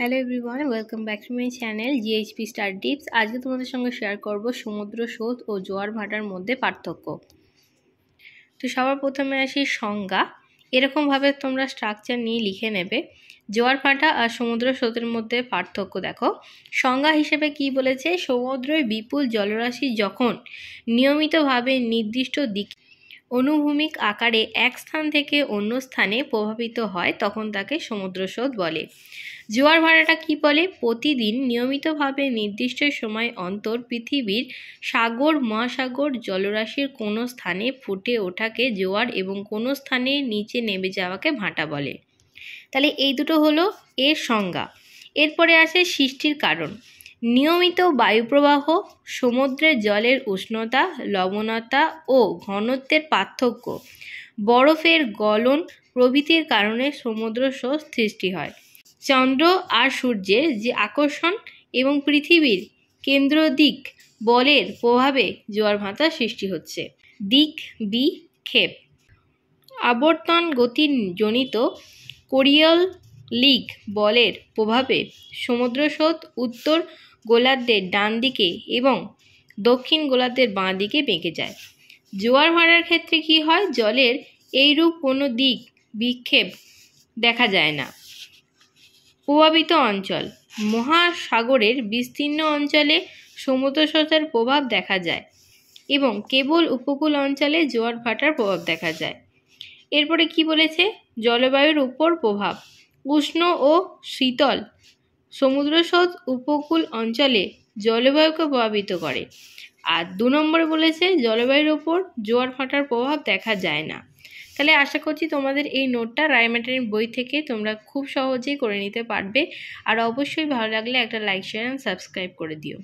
Hello everyone, welcome back to my channel GHP star tips. আজকে তোমাদের সঙ্গে share করব সমুদ্র স্রোত ও জোয়ার ভাটার মধ্যে পার্থক্য। তো সবার প্রথমে আসি সংজ্ঞা। এরকমভাবে তোমরা স্ট্রাকচার নিয়ে লিখে নেবে। জোয়ার ভাটা আর সমুদ্র স্রোতের মধ্যে পার্থক্য দেখো। সংজ্ঞা হিসেবে কি বলেছে, সমুদ্রের বিপুল জলরাশি যখন নিয়মিতভাবে নির্দিষ্ট দিক অনুভূমিক আকারে এক স্থান থেকে অন্য স্থানে প্রভাবিত হয় তখন তাকে সমুদ্র স্রোত বলে। জোয়ার ভাটাটা কি বলে, প্রতিদিন নিয়মিতভাবে নির্দিষ্ট সময় অন্তর পৃথিবীর সাগর মহাসাগর জলরাশির কোনো স্থানে ফুটে ওঠাকে জোয়ার এবং কোনো স্থানে নিচে নেমে যাওয়াকে ভাটা বলে। তাহলে এই দুটো হলো এর সংজ্ঞা। এরপরে আসে সৃষ্টির কারণ। নিয়মিত বায়ুপ্রবাহ, সমুদ্রের জলের উষ্ণতা, লবণতা ও ঘনত্বের পার্থক্য, বরফের গলন প্রভৃতির কারণে সমুদ্র স্রোত সৃষ্টি হয়। চন্দ্র আর সূর্যের যে আকর্ষণ এবং পৃথিবীর কেন্দ্র দিক বলের প্রভাবে জোয়ার ভাটা সৃষ্টি হচ্ছে। দিক বিক্ষেপ, আবর্তন গতিজনিত কোরিওলিক বলের প্রভাবে সমুদ্র স্রোত উত্তর গোলার্ধের ডান দিকে এবং দক্ষিণ গোলার্ধের বাঁ দিকে বেঁকে যায়। জোয়ার ভাটার ক্ষেত্রে কি হয়, জলের এইরূপ কোনো দিক বিক্ষেপ দেখা যায় না। প্রভাবিত অঞ্চল, মহাসাগরের বিস্তীর্ণ অঞ্চলে সমুদ্র স্রোতের প্রভাব দেখা যায় এবং কেবল উপকূল অঞ্চলে জোয়ার ভাটার প্রভাব দেখা যায়। এরপরে কি বলেছে, জলবায়ুর উপর প্রভাব, উষ্ণ ও শীতল সমুদ্র স্রোত উপকূল অঞ্চলে জলবায়ুকে প্রভাবিত করে। আর 2 নম্বরে বলেছে জলবায়ুর উপর জোয়ার ভাটার প্রভাব দেখা যায় না। তাহলে আশা করছি তোমাদের এই নোটটা রায়মার্টিনের বই থেকে তোমরা খুব সহজেই করে নিতে পারবে। আর অবশ্যই ভালো লাগলে একটা লাইক, শেয়ার অ্যান্ড সাবস্ক্রাইব করে দিও।